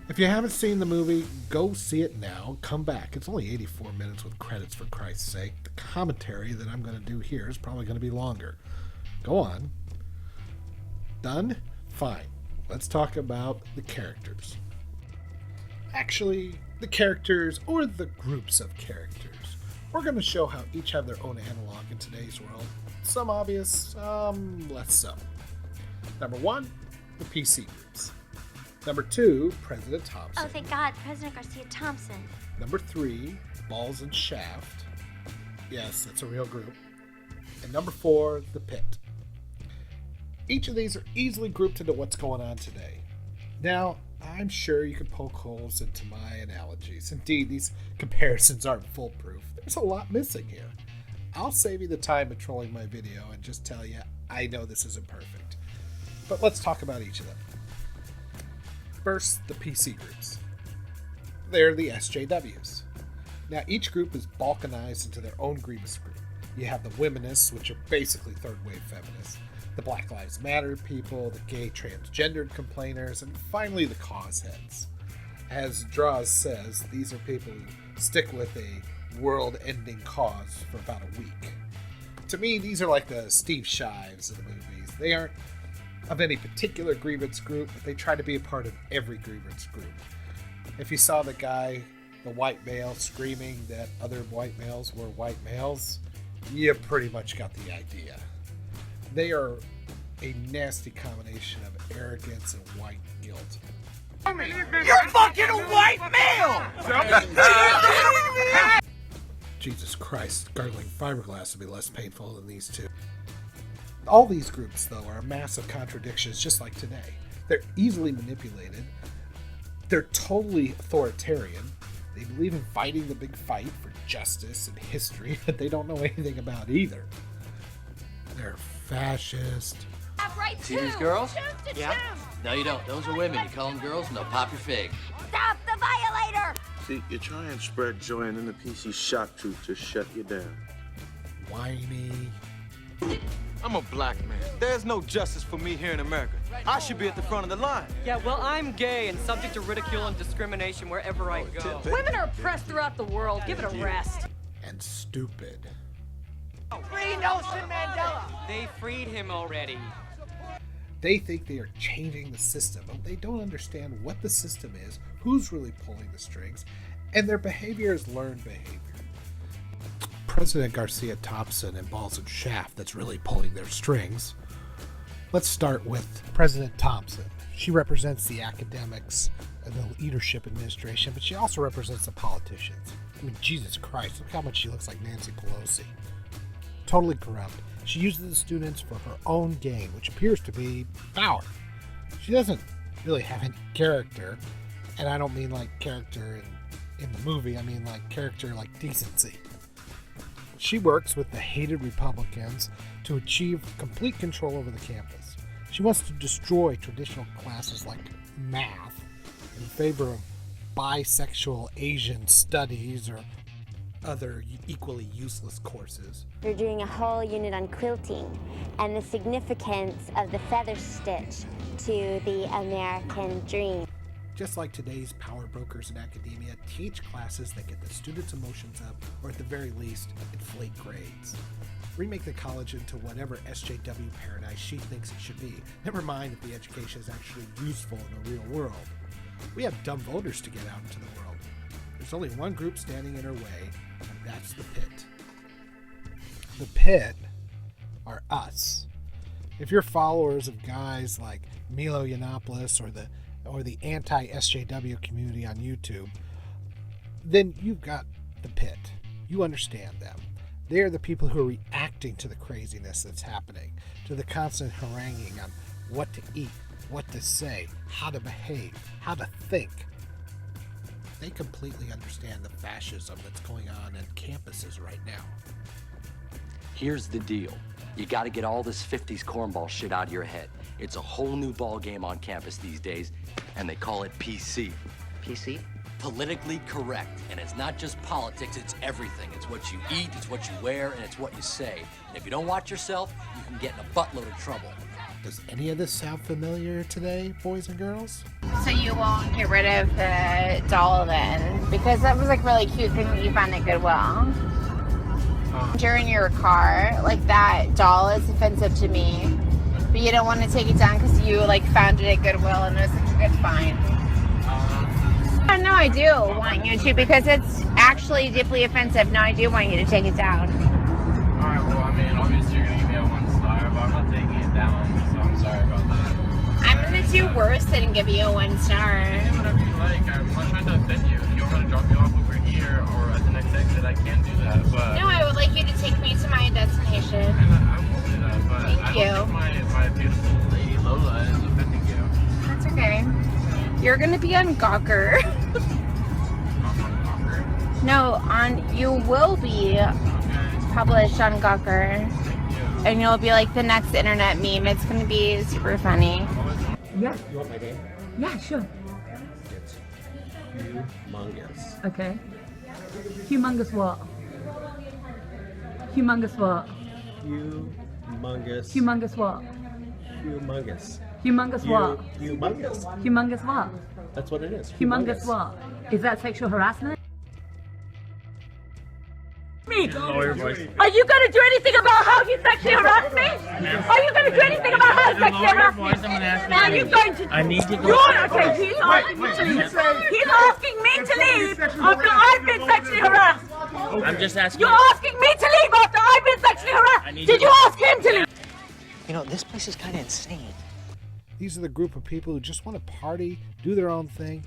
If you haven't seen the movie, go see it now. Come back. It's only 84 minutes with credits, for Christ's sake. The commentary that I'm going to do here is probably going to be longer. Go on. Done? Fine. Let's talk about the characters. Actually, the characters, or the groups of characters. We're going to show how each have their own analog in today's world. Some obvious, some less so. Number 1, the PC groups. Number 2, President Thompson. Oh, thank God, President Garcia Thompson. Number 3, Balls and Shaft. Yes, that's a real group. And number 4, the Pit. Each of these are easily grouped into what's going on today. Now, I'm sure you could poke holes into my analogies. Indeed, these comparisons aren't foolproof. There's a lot missing here. I'll save you the time of trolling my video and just tell you I know this isn't perfect. But let's talk about each of them. First, the PC groups. They're the SJWs. Now, each group is balkanized into their own grievous group. You have the womanists, which are basically third-wave feminists, the Black Lives Matter people, the gay transgendered complainers, and finally the cause heads. As Draws says, these are people who stick with a world-ending cause for about a week. To me, these are like the Steve Shives of the movies. They aren't of any particular grievance group, but they try to be a part of every grievance group. If you saw the guy, the white male, screaming that other white males were white males, you pretty much got the idea. They are a nasty combination of arrogance and white guilt. You're fucking a white male! Jesus Christ, gargling fiberglass would be less painful than these two. All these groups, though, are massive contradictions just like today. They're easily manipulated. They're totally authoritarian. They believe in fighting the big fight for justice and history that they don't know anything about either. They're fascist. Right, See these girls? Yeah. No, you don't. Those are women. You call them girls, and they'll pop your fig. Stop the violator! See, you try and spread joy, and then the PC shock truth to shut you down. Whiny. I'm a black man. There's no justice for me here in America. I should be at the front of the line. Yeah, well, I'm gay and subject to ridicule and discrimination wherever I go. Women are oppressed throughout the world. Give it a rest. And stupid. Free Nelson Mandela! They freed him already. They think they are changing the system, but they don't understand what the system is, who's really pulling the strings, and their behavior is learned behavior. President Garcia Thompson and Balls and Shaft that's really pulling their strings. Let's start with President Thompson. She represents the academics and the leadership administration, but she also represents the politicians. I mean, Jesus Christ, look how much she looks like Nancy Pelosi. Totally corrupt. She uses the students for her own gain, which appears to be power. She doesn't really have any character, and I don't mean like character in the movie, I mean like character like decency. She works with the hated Republicans to achieve complete control over the campus. She wants to destroy traditional classes like math in favor of bisexual Asian studies or other equally useless courses. They're doing a whole unit on quilting and the significance of the feather stitch to the American dream. Just like today's power brokers in academia teach classes that get the students' emotions up, or at the very least, inflate grades. Remake the college into whatever SJW paradise she thinks it should be. Never mind if the education is actually useful in the real world. We have dumb voters to get out into the world. There's only one group standing in her way, and that's the Pit. The Pit are us. If you're followers of guys like Milo Yiannopoulos or the anti-SJW community on YouTube, then you've got the Pit. You understand them. They are the people who are reacting to the craziness that's happening, to the constant haranguing on what to eat, what to say, how to behave, how to think. They completely understand the fascism that's going on in campuses right now. Here's the deal. You gotta get all this 50s cornball shit out of your head. It's a whole new ball game on campus these days, and they call it PC. PC? Politically correct. And it's not just politics, it's everything. It's what you eat, it's what you wear, and it's what you say. And if you don't watch yourself, you can get in a buttload of trouble. Does any of this sound familiar today, boys and girls? So you won't get rid of the doll then? Because that was like really cute thing that you found at Goodwill. During your car, like that doll is offensive to me. But you don't want to take it down because you like found it at Goodwill and it was such a good find. No, I do want you to because it's actually deeply offensive. No, I do want you to take it down. Alright, well, I mean, obviously you're going to give me a 1 star, but I'm not taking it down, so I'm sorry about that. I'm going to do worse than give you a 1 star. Do whatever you like. I'm not trying to offend you. If you want to drop me off over here or at the next exit, I can do that, but... No, I would like you to take me to my destination. I won't do that, but Thank I you. don't think my beautiful lady Lola is offending you. That's okay. You're going to be on Gawker. No, you will be published on Gawker. And you'll be like the next internet meme. It's going to be super funny. Yeah. You want my name? Yeah, sure. It's humongous. Okay. Humongous what? Humongous what? Humongous. Humongous what? Humongous. Humongous what? Humongous. Humongous what? That's what it is. Humongous what? Is that sexual harassment? Me. Lower your voice. Are you going to do anything about how you sexually harass me? Are you going to do anything about how you sexually harass me? Are you going to? I need you to You're okay. He's asking me to leave. He's asking me to leave after I've been sexually harassed. I'm just asking. You're asking me to leave after I've been sexually harassed. Did you ask him to leave? You know, this place is kind of insane. These are the group of people who just want to party, do their own thing,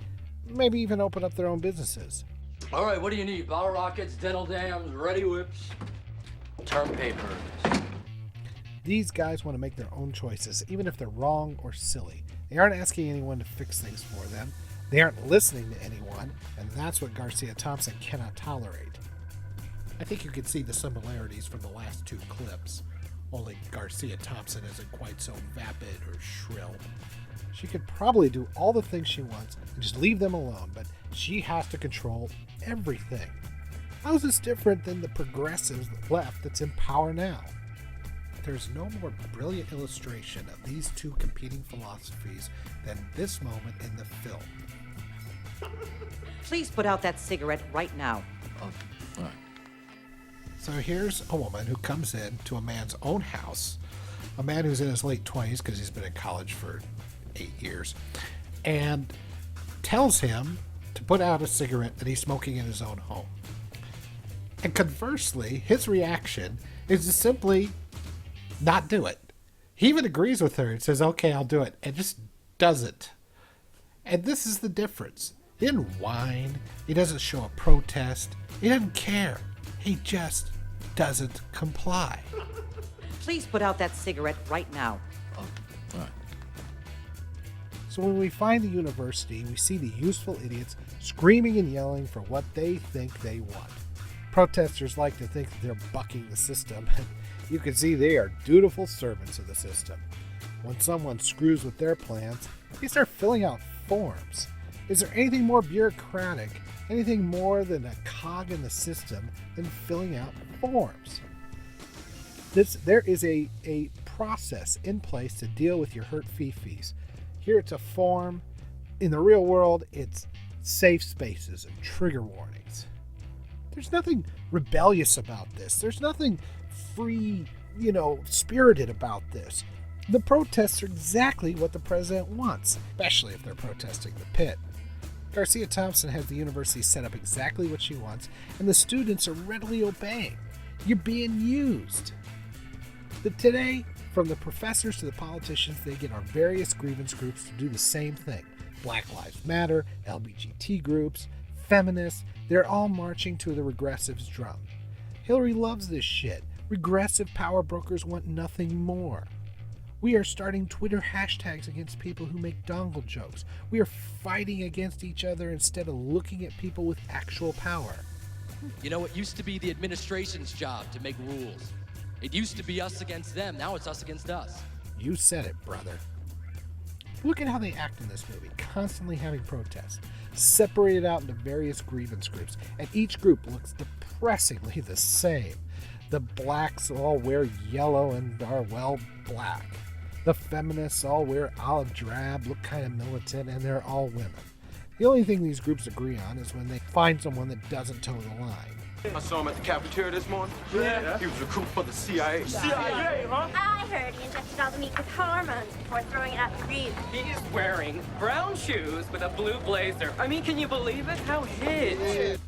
maybe even open up their own businesses. All right, what do you need? Bottle rockets, dental dams, ready whips, term papers. These guys want to make their own choices, even if they're wrong or silly. They aren't asking anyone to fix things for them. They aren't listening to anyone, and that's what Garcia Thompson cannot tolerate. I think you can see the similarities from the last 2 clips. Only Garcia Thompson isn't quite so vapid or shrill. She could probably do all the things she wants and just leave them alone, but she has to control everything. How is this different than the progressives left that's in power now? There's no more brilliant illustration of these 2 competing philosophies than this moment in the film. Please put out that cigarette right now. All right. So here's a woman who comes in to a man's own house, a man who's in his late 20s because he's been in college for 8 years, and tells him to put out a cigarette that he's smoking in his own home. And conversely, his reaction is to simply not do it. He even agrees with her and says, okay, I'll do it, and just does it. And this is the difference. He didn't whine. He doesn't show a protest. He doesn't care. He just doesn't comply. Please put out that cigarette right now. All right. So when we find the university, we see the useful idiots screaming and yelling for what they think they want. Protesters like to think that they're bucking the system, and you can see they are dutiful servants of the system. When someone screws with their plans, they start filling out forms. Is there anything more bureaucratic, anything more than a cog in the system than filling out forms? There is a process in place to deal with your hurt fifis. Here it's a form. In the real world, it's safe spaces and trigger warnings. There's nothing rebellious about this. There's nothing free, spirited about this. The protests are exactly what the president wants, especially if they're protesting the pit. Garcia Thompson has the university set up exactly what she wants, and the students are readily obeying. You're being used. But today, from the professors to the politicians, they get our various grievance groups to do the same thing. Black Lives Matter, LGBT groups, feminists, they're all marching to the regressives' drum. Hillary loves this shit. Regressive power brokers want nothing more. We are starting Twitter hashtags against people who make dongle jokes. We are fighting against each other instead of looking at people with actual power. You know, it used to be the administration's job to make rules. It used to be us against them. Now it's us against us. You said it, brother. Look at how they act in this movie, constantly having protests, separated out into various grievance groups, and each group looks depressingly the same. The blacks all wear yellow and are, well, black. The feminists all wear olive drab, look kind of militant, and they're all women. The only thing these groups agree on is when they find someone that doesn't toe the line. I saw him at the cafeteria this morning. Yeah. He was recruited for the CIA. CIA, huh? I heard he injected all the meat with hormones before throwing it out the grief. He's wearing brown shoes with a blue blazer. I mean, can you believe it? How hip.